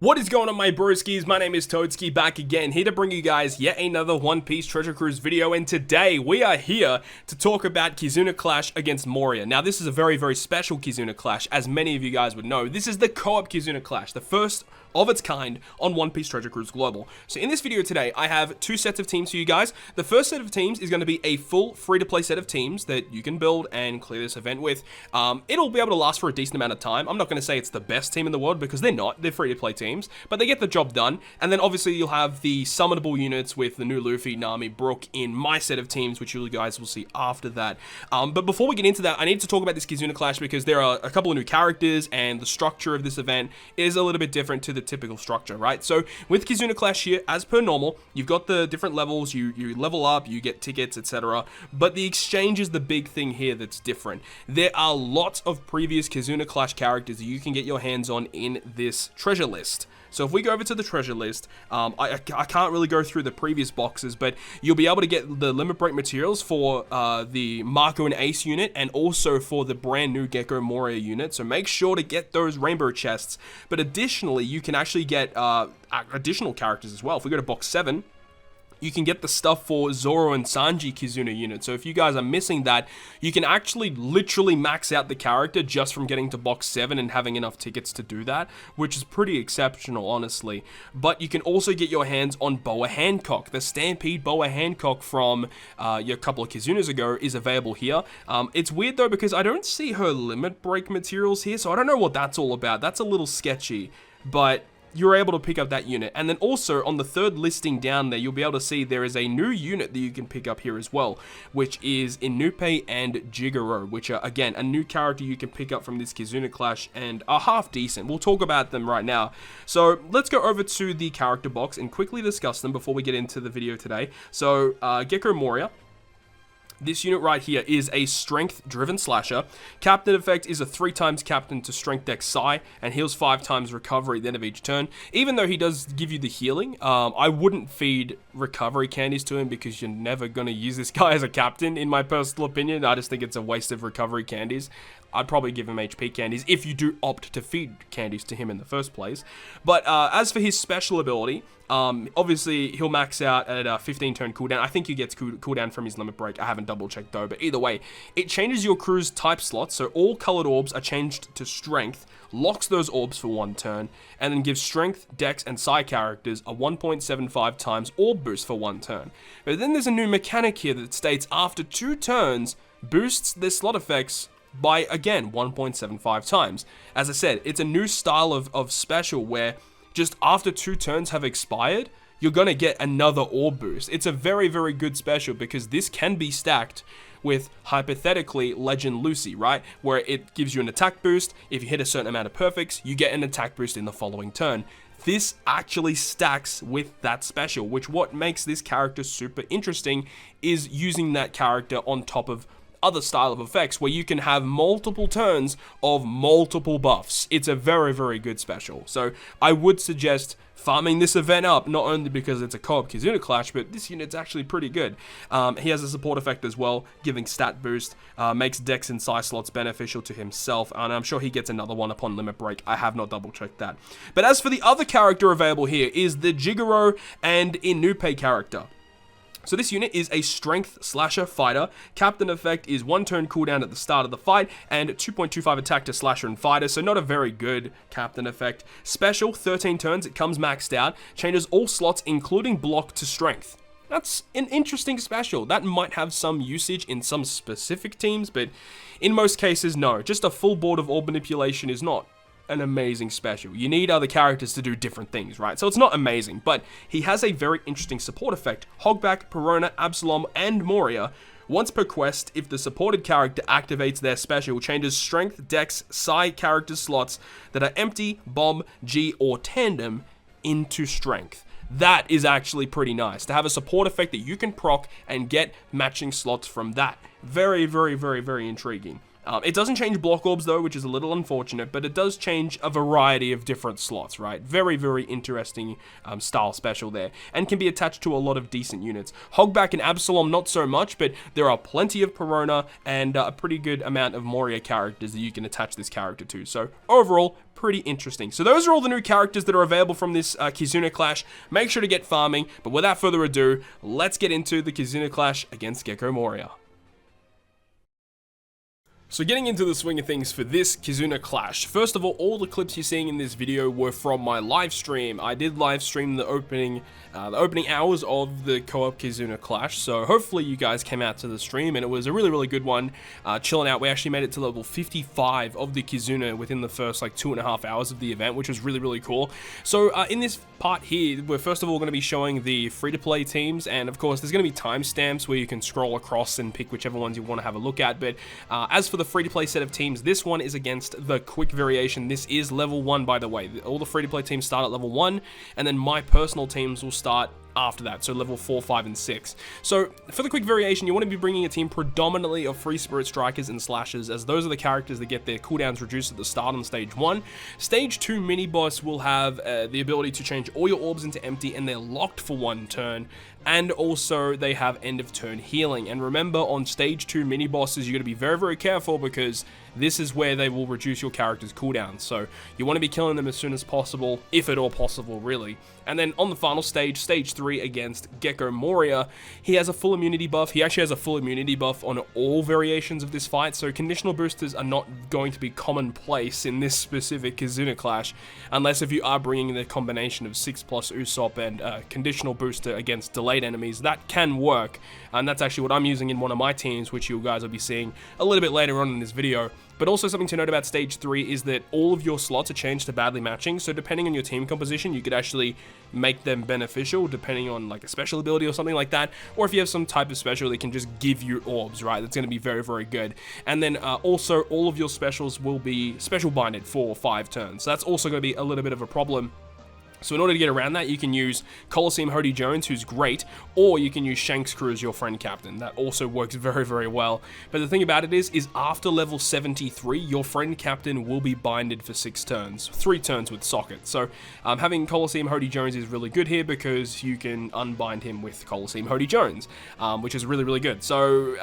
What is going on, my broskiis? My name is Toadskii, back again, here to bring you guys yet another One Piece Treasure Cruise video, and today we are here to talk about KIZUNA Clash against Moria. Now, this is a very, very special KIZUNA Clash, as many of you guys would know. This is the co-op KIZUNA Clash, the first of its kind on One Piece Treasure Cruise Global. So in this video today, I have two sets of teams for you guys. The first set of teams is going to be a full free-to-play set of teams that you can build and clear this event with. It'll be able to last for a decent amount of time. I'm not going to say it's the best team in the world because they're not. They're free-to-play teams, but they get the job done. And then obviously you'll have the summonable units with the new Luffy, Nami, Brook in my set of teams, which you guys will see after that. But before we get into that, I need to talk about this KIZUNA Clash because there are a couple of new characters and the structure of this event is a little bit different to the typical structure, right? So with KIZUNA Clash here, as per normal, you've got the different levels, you level up, you get tickets, etc. But the exchange is the big thing here that's different. There are lots of previous KIZUNA Clash characters that you can get your hands on in this treasure list. So if we go over to the treasure list, I can't really go through the previous boxes, but you'll be able to get the limit break materials for the Marco and Ace unit and also for the brand new Gecko Moria unit. So make sure to get those rainbow chests. But additionally, you can actually get additional characters as well. If we go to box 7, you can get the stuff for Zoro and Sanji KIZUNA unit. So if you guys are missing that, you can actually literally max out the character just from getting to box 7 and having enough tickets to do that, which is pretty exceptional, honestly. But you can also get your hands on Boa Hancock. The Stampede Boa Hancock from your couple of KIZUNAs ago is available here. It's weird though because I don't see her limit break materials here, so I don't know what that's all about. That's a little sketchy, but you're able to pick up that unit. And then also on the third listing down there, you'll be able to see there is a new unit that you can pick up here as well, which is Inupe and Jigoro, which are again a new character you can pick up from this KIZUNA Clash and are half decent. We'll talk about them right now. So let's go over to the character box and quickly discuss them before we get into the video today. So Gecko Moria. This unit right here is a strength-driven slasher. Captain effect is a 3x captain to strength dex psi and heals 5x recovery at the end of each turn. Even though he does give you the healing, I wouldn't feed recovery candies to him because you're never going to use this guy as a captain, in my personal opinion. I just think it's a waste of recovery candies. I'd probably give him HP candies if you do opt to feed candies to him in the first place. But as for his special ability, obviously he'll max out at a 15 turn cooldown. I think he gets cooldown from his limit break. I haven't double checked though, but either way, it changes your crew's type slots. So all colored orbs are changed to strength, locks those orbs for 1 turn, and then gives strength, dex, and psi characters a 1.75 times orb boost for 1 turn. But then there's a new mechanic here that states after 2 turns, boosts their slot effects by, again, 1.75 times. As I said, it's a new style of special where just after 2 turns have expired, you're going to get another orb boost. It's a very, very good special because this can be stacked with, hypothetically, Legend Lucy, right? Where it gives you an attack boost. If you hit a certain amount of perfects, you get an attack boost in the following turn. This actually stacks with that special, which what makes this character super interesting is using that character on top of other style of effects where you can have multiple turns of multiple buffs. It's a very, very good special. So I would suggest farming this event up, not only because it's a co-op KIZUNA Clash, but this unit's actually pretty good. He has a support effect as well, giving stat boost, makes dex and psi slots beneficial to himself, and I'm sure he gets another one upon limit break. I have not double checked that. But as for the other character available here is the Jigoro and Inupe character. So this unit is a strength slasher fighter. Captain effect is 1 turn cooldown at the start of the fight and 2.25 attack to slasher and fighter, so not a very good captain effect. Special, 13 turns, it comes maxed out, changes all slots including block to strength. That's an interesting special. That might have some usage in some specific teams, but in most cases, no. Just a full board of orb manipulation is not an amazing special. You need other characters to do different things, right? So it's not amazing, but he has a very interesting support effect. Hogback, Perona, Absalom, and Moria. Once per quest, if the supported character activates their special, changes strength, dex, psi character slots that are empty, bomb, G, or tandem into strength. That is actually pretty nice, to have a support effect that you can proc and get matching slots from that. Very, very, very, very intriguing. It doesn't change block orbs though, which is a little unfortunate, but it does change a variety of different slots, right? Very, very interesting style special there, and can be attached to a lot of decent units. Hogback and Absalom, not so much, but there are plenty of Perona and a pretty good amount of Moria characters that you can attach this character to. So overall, pretty interesting. So those are all the new characters that are available from this KIZUNA Clash. Make sure to get farming, but without further ado, let's get into the KIZUNA Clash against Gecko Moria. So getting into the swing of things for this KIZUNA Clash, first of all the clips you're seeing in this video were from my live stream. I did live stream the opening hours of the co-op KIZUNA Clash, so hopefully you guys came out to the stream, and it was a really good one, chilling out. We actually made it to level 55 of the KIZUNA within the first like 2.5 hours of the event, which was really cool. So in this part here, we're first of all going to be showing the free-to-play teams, and of course there's going to be timestamps where you can scroll across and pick whichever ones you want to have a look at. But as for the free-to-play set of teams, this one is against the quick variation. This is level 1, by the way. All the free-to-play teams start at level 1, and then my personal teams will start after that, so level 4, 5, and 6. So for the quick variation, you want to be bringing a team predominantly of free spirit strikers and slashers, as those are the characters that get their cooldowns reduced at the start on stage 1. Stage 2 mini boss will have the ability to change all your orbs into empty, and they're locked for 1 turn. And also they have end of turn healing. And remember, on stage 2 mini bosses, you got to be very careful, because this is where they will reduce your character's cooldowns. So you want to be killing them as soon as possible, if at all possible, really. And then on the final stage, stage 3 against Gecko Moria, he has a full immunity buff. He actually has a full immunity buff on all variations of this fight, so conditional boosters are not going to be commonplace in this specific KIZUNA Clash, unless if you are bringing the combination of 6+ Usopp and conditional booster against delayed enemies. That can work, and that's actually what I'm using in one of my teams, which you guys will be seeing a little bit later on in this video. But also something to note about stage 3 is that all of your slots are changed to badly matching, so depending on your team composition, you could actually make them beneficial depending on like a special ability or something like that, or if you have some type of special that can just give you orbs, right? That's going to be very good. And then also all of your specials will be special binded for 5 turns, so that's also going to be a little bit of a problem. So in order to get around that, you can use Coliseum Hody Jones, who's great, or you can use Shanks Crew as your friend captain. That also works very well. But the thing about it is after level 73, your friend captain will be binded for 6 turns, 3 turns with socket. So having Coliseum Hody Jones is really good here, because you can unbind him with Coliseum Hody Jones, which is really good. So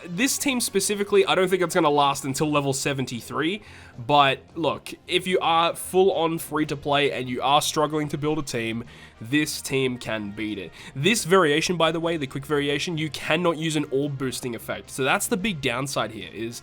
this team specifically, I don't think it's going to last until level 73. But look, if you are full on free to play and you are struggling to build a team, this team can beat it. This variation, by the way, the quick variation, you cannot use an orb boosting effect. So that's the big downside here, is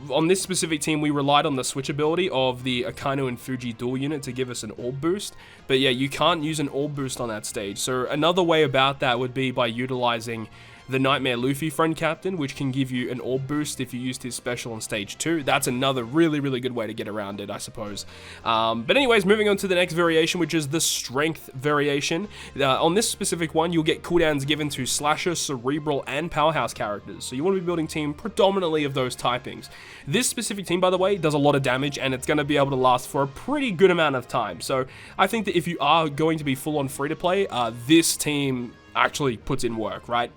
on this specific team, we relied on the switch ability of the Akainu and Fuji dual unit to give us an orb boost. But yeah, you can't use an orb boost on that stage. So another way about that would be by utilizing the Nightmare Luffy friend captain, which can give you an orb boost if you used his special on stage 2. That's another really good way to get around it, I suppose. But anyways, moving on to the next variation, which is the strength variation. On this specific one, you'll get cooldowns given to slasher, cerebral, and powerhouse characters. So you want to be building a team predominantly of those typings. This specific team, by the way, does a lot of damage, and it's going to be able to last for a pretty good amount of time. So I think that if you are going to be full on free to play, this team actually puts in work, right?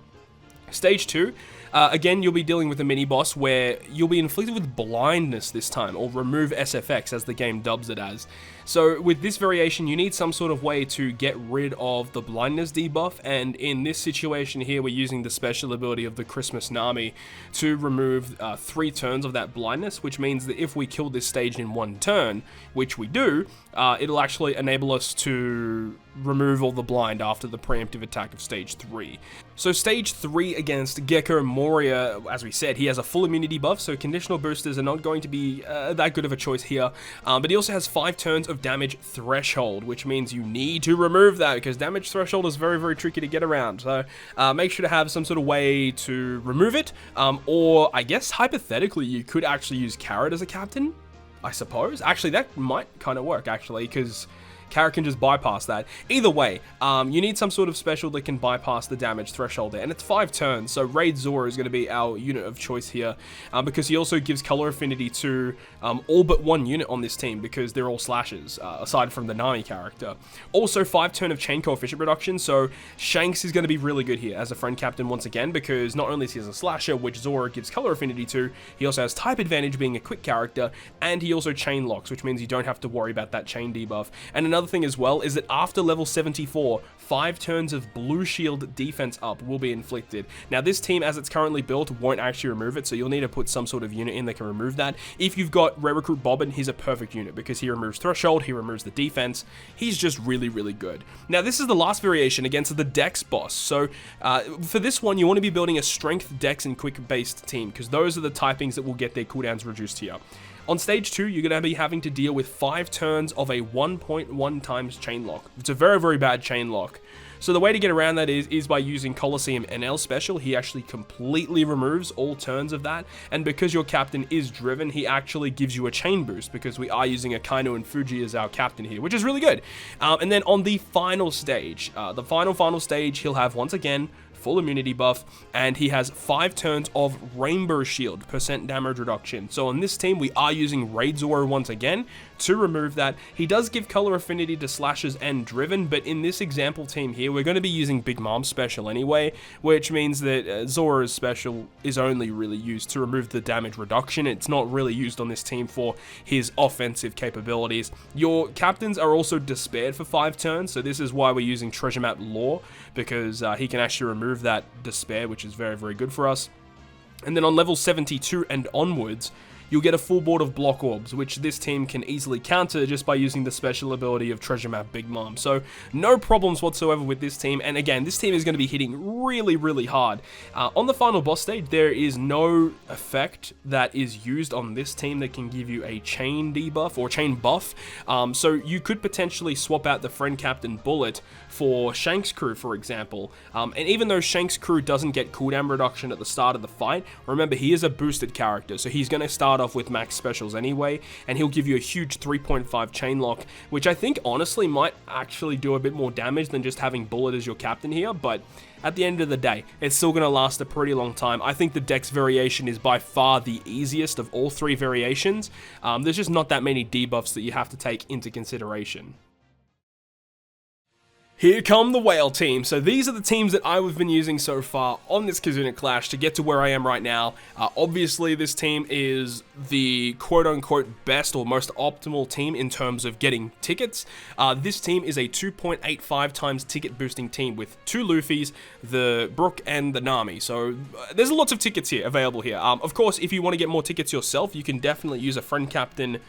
Stage 2, again, you'll be dealing with a mini-boss where you'll be inflicted with blindness this time, or remove SFX as the game dubs it as. So with this variation, you need some sort of way to get rid of the blindness debuff, and in this situation here, we're using the special ability of the Christmas Nami to remove 3 turns of that blindness, which means that if we kill this stage in 1 turn, which we do, it'll actually enable us to remove all the blind after the preemptive attack of stage 3. So stage 3 against Gecko Moria, as we said, he has a full immunity buff, so conditional boosters are not going to be that good of a choice here, but he also has 5 turns of damage threshold, which means you need to remove that, because damage threshold is very tricky to get around. So make sure to have some sort of way to remove it, or I guess hypothetically you could actually use Carrot as a captain, I suppose. Actually, that might kind of work, actually, because Carrot can just bypass that. Either way, you need some sort of special that can bypass the damage threshold there, and it's 5 turns, so Raid Zora is going to be our unit of choice here, because he also gives color affinity to all but 1 unit on this team, because they're all slashers, aside from the Nami character. Also, 5 turn of chain coefficient reduction, so Shanks is going to be really good here as a friend captain once again, because not only is he a slasher, which Zora gives color affinity to, he also has type advantage being a quick character, and he also chain locks, which means you don't have to worry about that chain debuff. And another another thing as well is that after level 74, 5 turns of blue shield defense up will be inflicted. Now this team, as it's currently built, won't actually remove it, so you'll need to put some sort of unit in that can remove that. If you've got Rare Recruit Bobbin, he's a perfect unit because he removes Threshold, he removes the defense. He's just really, really good. Now this is the last variation against the Dex boss. So for this one, you want to be building a Strength, Dex, and Quick based team because those are the typings that will get their cooldowns reduced here. On stage 2, you're going to be having to deal with 5 turns of a 1.1 times chain lock. It's a very, very bad chain lock. So the way to get around that is by using Colosseum NL special. He actually completely removes all turns of that. And because your captain is driven, he actually gives you a chain boost because we are using Akainu and Fuji as our captain here, which is really good. And then on the final stage, the final stage, he'll have once again full immunity buff, and he has 5 turns of Rainbow Shield % damage reduction. So on this team, we are using Raid Zoro once again to remove that. He does give color affinity to slashes and driven, but in this example team here, we're going to be using Big Mom special anyway, which means that Zoro's special is only really used to remove the damage reduction. It's not really used on this team for his offensive capabilities. Your captains are also despaired for 5 turns, so this is why we're using Treasure Map Lore, because he can actually remove that despair, which is very, very good for us. And then on level 72 and onwards, you'll get a full board of block orbs, which this team can easily counter just by using the special ability of Treasure Map Big Mom. So no problems whatsoever with this team. And again, this team is going to be hitting really, really hard. On the final boss stage, there is no effect that is used on this team that can give you a chain debuff or chain buff. So you could potentially swap out the friend captain Bullet for Shanks' crew, for example. And even though Shanks' crew doesn't get cooldown reduction at the start of the fight, remember he is a boosted character, so he's going to start off with max specials anyway, and he'll give you a huge 3.5 chain lock, which I think honestly might actually do a bit more damage than just having Bullet as your captain here, but at the end of the day, it's still going to last a pretty long time. I think the Dex variation is by far the easiest of all 3 variations. There's just not that many debuffs that you have to take into consideration. Here come the Whale team. So these are the teams that I've been using so far on this KIZUNA Clash to get to where I am right now. Obviously, this team is the quote-unquote best or most optimal team in terms of getting tickets. This team is a 2.85 times ticket boosting team with 2 Luffys, the Brook, and the Nami. So there's lots of tickets here available here. Of course, if you want to get more tickets yourself, you can definitely use a friend captain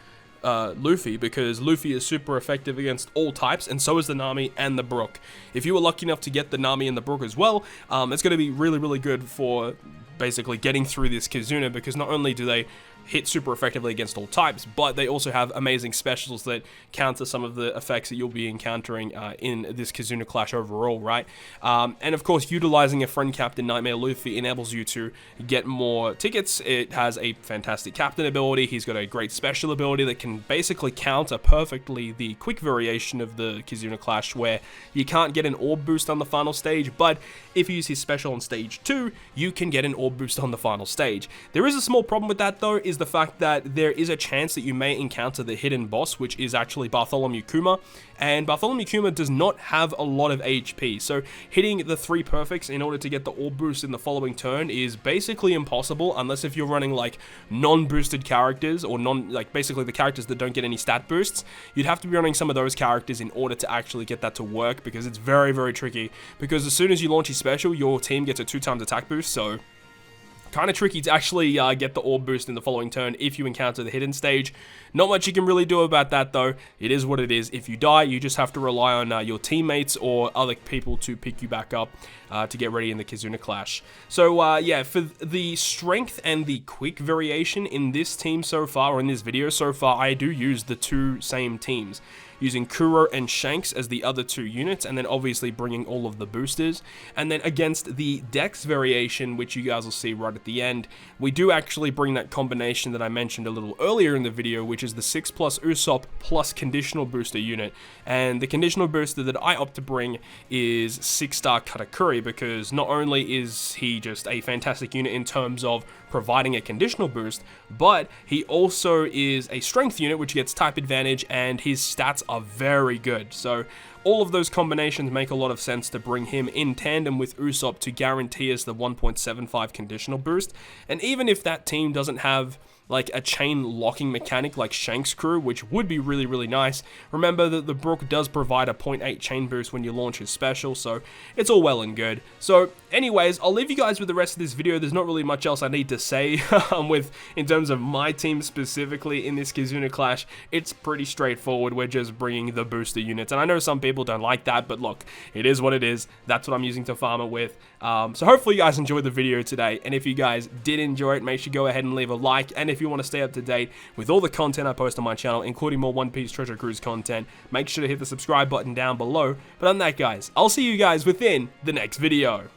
Luffy, because Luffy is super effective against all types, and so is the Nami and the Brook. If you were lucky enough to get the Nami and the Brook as well, it's going to be really, really good for basically getting through this KIZUNA, because not only do they hit super effectively against all types, but they also have amazing specials that counter some of the effects that you'll be encountering in this KIZUNA Clash overall, right? And of course, utilizing a friend captain Nightmare Luffy enables you to get more tickets. It has a fantastic captain ability. He's got a great special ability that can basically counter perfectly the quick variation of the KIZUNA Clash, where you can't get an orb boost on the final stage, but if you use his special on stage 2, you can get an orb boost on the final stage. There is a small problem with that though, is the fact that there is a chance that you may encounter the hidden boss, which is actually Bartholomew Kuma, and Bartholomew Kuma does not have a lot of HP, so hitting the 3 perfects in order to get the orb boost in the following turn is basically impossible, unless if you're running like non-boosted characters, or basically the characters that don't get any stat boosts. You'd have to be running some of those characters in order to actually get that to work, because it's very, very tricky, because as soon as you launch his special, your team gets a 2 times attack boost, so kind of tricky to actually get the orb boost in the following turn if you encounter the hidden stage. Not much you can really do about that though. It is what it is. If you die, you just have to rely on your teammates or other people to pick you back up to get ready in the KIZUNA Clash. So yeah, for the strength and the quick variation in this team so far, or in this video so far, I do use the 2 same teams, using Kuro and Shanks as the other 2 units, and then obviously bringing all of the boosters. And then against the Dex variation, which you guys will see right at the end, we do actually bring that combination that I mentioned a little earlier in the video, which is the 6+ Usopp plus conditional booster unit. And the conditional booster that I opt to bring is 6-star Katakuri, because not only is he just a fantastic unit in terms of providing a conditional boost, but he also is a strength unit which gets type advantage, and his stats are very good. So all of those combinations make a lot of sense to bring him in tandem with Usopp to guarantee us the 1.75 conditional boost. And even if that team doesn't have like a chain locking mechanic like Shank's crew, which would be really, really nice. Remember that the Brook does provide a 0.8 chain boost when you launch his special, so it's all well and good. So anyways, I'll leave you guys with the rest of this video. There's not really much else I need to say in terms of my team specifically in this KIZUNA clash. It's pretty straightforward. We're just bringing the booster units, and I know some people don't like that, but look, it is what it is. That's what I'm using to farm it with. So hopefully you guys enjoyed the video today, and if you guys did enjoy it, make sure you go ahead and leave a like, and if you want to stay up to date with all the content I post on my channel, including more One Piece Treasure Cruise content, make sure to hit the subscribe button down below. But other than that, guys, I'll see you guys within the next video.